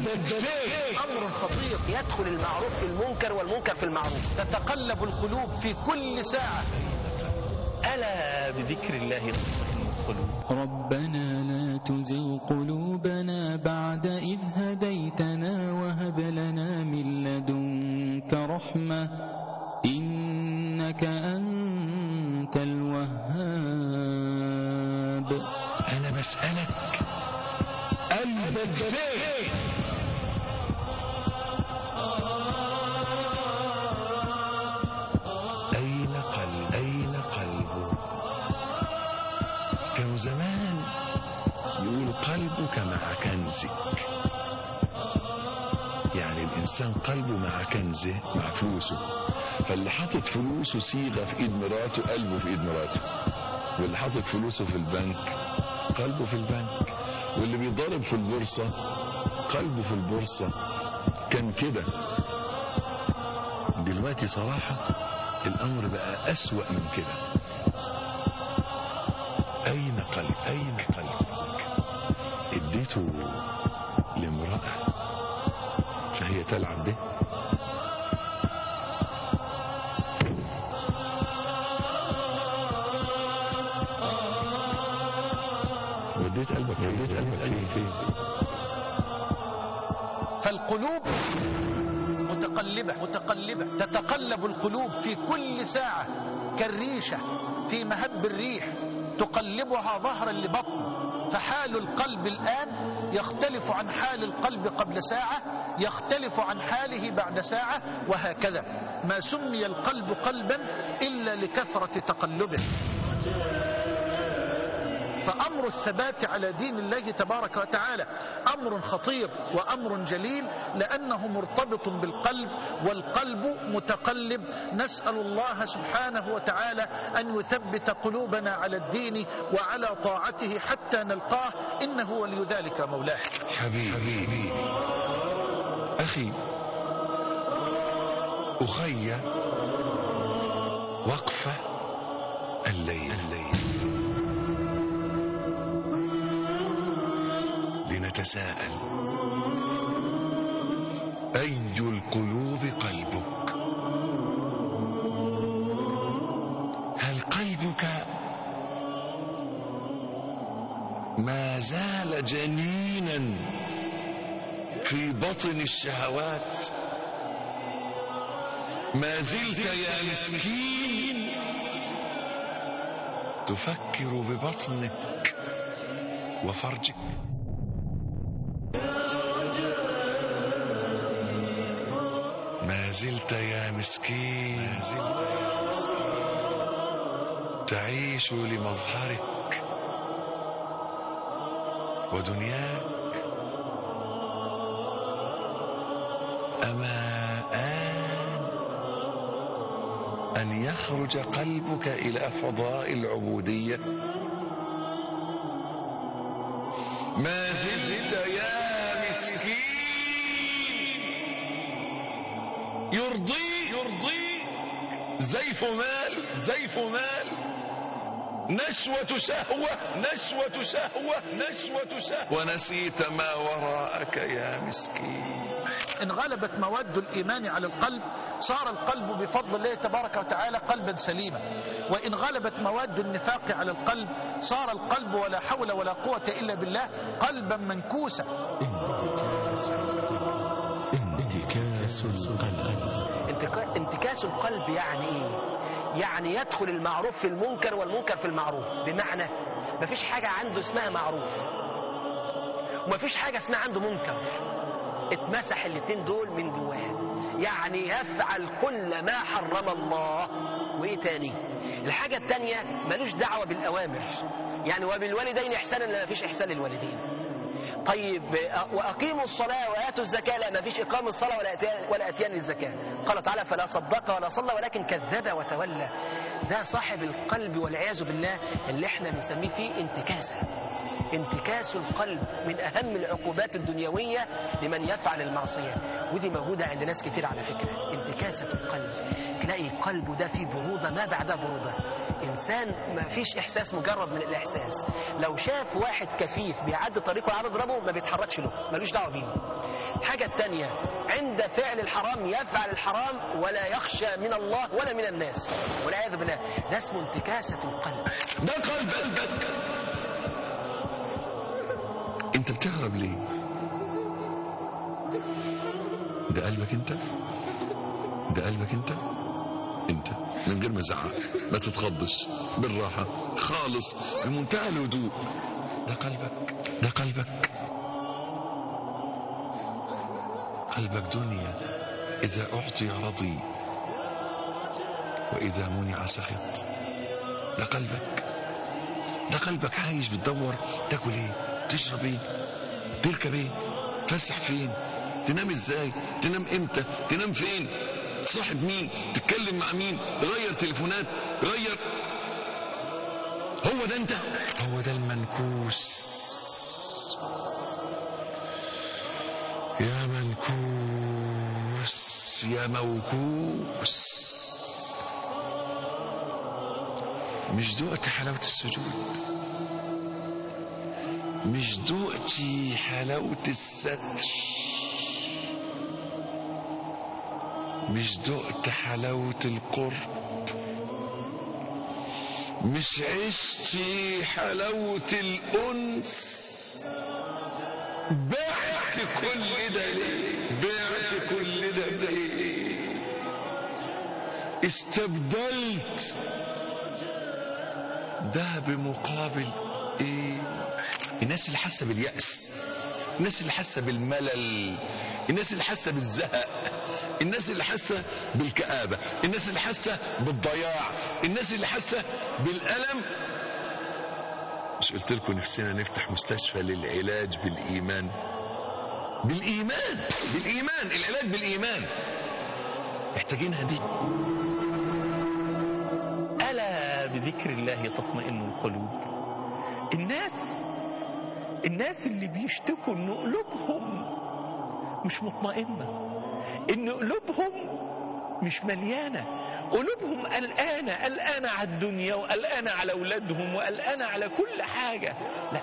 أمر خطير، يدخل المعروف في المنكر والمنكر في المعروف. تتقلب القلوب في كل ساعة. ألا بذكر الله تطمئن القلوب. ربنا لا تزغ قلوبنا بعد إذ هديتنا وهب لنا من لدنك رحمة إنك أنت الوهاب. أنا بسألك قلبك فين؟ أين قلبه؟ كانوا زمان يقول قلبك مع كنزك، يعني الإنسان قلبه مع كنزه، مع فلوسه. فاللي حاطط فلوسه صيغة في إيد مراته قلبه في إيد مراته، واللي حاطط فلوسه في البنك قلبه في البنك، واللي بيضرب في البورصة قلبه في البورصة. كان كده. دلوقتي صراحة الأمر بقى أسوأ من كده. أين قلبك؟ اديته لامرأة فهي تلعب به. وديت قلبك فين؟ فالقلوب متقلبة تتقلب القلوب في كل ساعة كالريشة في مهب الريح تقلبها ظهرا لبطن. فحال القلب الآن يختلف عن حال القلب قبل ساعة، يختلف عن حاله بعد ساعة، وهكذا. ما سمي القلب قلبا إلا لكثرة تقلبه. فأمر الثبات على دين الله تبارك وتعالى أمر خطير وأمر جليل، لأنه مرتبط بالقلب، والقلب متقلب. نسأل الله سبحانه وتعالى أن يثبت قلوبنا على الدين وعلى طاعته حتى نلقاه، إنه ولي ذلك مولاه. حبيبي أخي أخي، وقفة الليل لنتساءل. أي القلوب قلبك؟ هل قلبك ما زال جنينا في بطن الشهوات؟ ما زلت يا مسكين تفكر ببطنك وفرجك؟ ما زلت يا مسكين تعيش لمظهرك ودنياك؟ أما أن يخرج قلبك إلى فضاء العبودية؟ ما زلت يا مسكين يرضي زيف مال نشوة شهوة ونسيت ما وراءك يا مسكين. إن غلبت مواد الإيمان على القلب صار القلب بفضل الله تبارك وتعالى قلبا سليما، وإن غلبت مواد النفاق على القلب صار القلب ولا حول ولا قوة إلا بالله قلبا منكوسا. انتكاس القلب يعني إيه؟ يعني يدخل المعروف في المنكر والمنكر في المعروف. بمعنى مفيش حاجة عنده اسمها معروف ومفيش حاجة اسمها عنده منكر، اتمسح الاتنين دول من جواه. يعني يفعل كل ما حرم الله. وايه تاني؟ الحاجة التانية ملوش دعوة بالأوامر، يعني وبالوالدين إحسانا لا مفيش إحسان للوالدين. طيب وأقيموا الصلاة وآتوا الزكاة، لا مفيش إقام الصلاة ولا أتيان للزكاة. قال تعالى فلا صدق ولا صلى ولكن كذب وتولى. ده صاحب القلب والعياذ بالله اللي احنا بنسميه فيه انتكاسة. انتكاس القلب من أهم العقوبات الدنيوية لمن يفعل المعصية، ودي موجودة عند ناس كتير على فكرة. انتكاسة القلب، تلاقي قلبه ده فيه برودة ما بعدها برودة. إنسان ما فيش إحساس مجرد من الإحساس، لو شاف واحد كفيف بيعدي طريقه على ضربه ما بيتحركش له، ملوش دعوة بيه. الحاجة التانية، عند فعل الحرام يفعل الحرام ولا يخشى من الله ولا من الناس والعياذ بالله. ده اسمه انتكاسة القلب. ده قلبك. انت بتهرب ليه؟ ده قلبك انت، ده قلبك انت من غير ما تزعق، ما تتخضش، بالراحة خالص، بمنتهى الهدوء. ده قلبك. قلبك دنيا، إذا أعطي رضي وإذا منع سخط. ده قلبك عايش بتدور تاكل ايه، تشرب ايه، تركب ايه، تفسح فين، تنام ازاي، تنام امتى، تنام فين، تصاحب مين، تتكلم مع مين، غير تليفونات، غير. هو ده انت، هو ده المنكوس. يا منكوس يا موكوس. مش دقت حلاوة السجود، مش دقت حلاوة الستر، مش دقت حلاوة القرب، مش عشت حلاوة الأنس. بعت كل ده ليه؟ استبدلت ده بمقابل ايه؟ الناس اللي حاسه باليأس، الناس اللي حاسه بالملل، الناس اللي حاسه بالزهق، الناس اللي حاسه بالكآبة، الناس اللي حاسه بالضياع، الناس اللي حاسه بالألم. مش قلت لكم نفسنا نفتح مستشفى للعلاج بالإيمان؟ العلاج بالإيمان محتاجينها دي. ألا بذكر الله تطمئن القلوب. الناس اللي بيشتكوا ان قلوبهم مش مطمئنة، ان قلوبهم مش مليانة، قلوبهم قلقانة على الدنيا وقلقانة على أولادهم وقلقانة على كل حاجة. لا،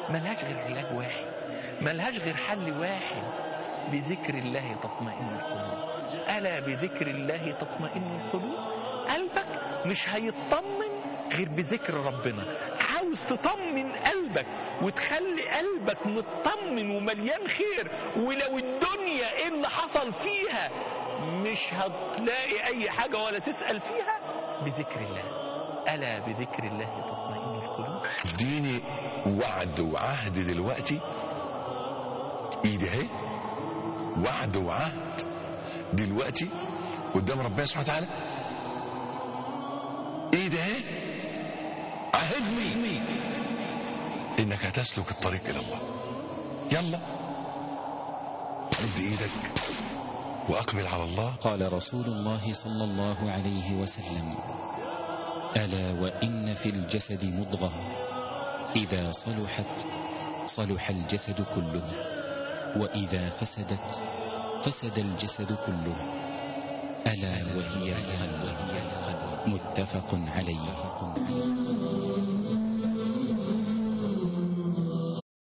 ملهاش غير علاج واحد، ملهاش غير حل واحد. بذكر الله تطمئن القلوب. ألا بذكر الله تطمئن القلوب. قلبك مش هيطمن غير بذكر ربنا. عاوز تطمن قلبك وتخلي قلبك مطمن ومليان خير، ولو الدنيا ايه اللي حصل فيها مش هتلاقي اي حاجة ولا تسأل فيها، بذكر الله. ألا بذكر الله تطمئن القلوب. اديني وعد وعهد دلوقتي، ايدي اهي، وعد وعهد دلوقتي قدام ربنا سبحانه وتعالى. ايدي اهي، عهدني انك هتسلك الطريق الى الله. يلا مد ايدك واقبل على الله. قال رسول الله صلى الله عليه وسلم: ألا وإن في الجسد مضغة إذا صلحت صلح الجسد كله، وإذا فسدت فسد الجسد كله، ألا وهي القلب. متفق عليه.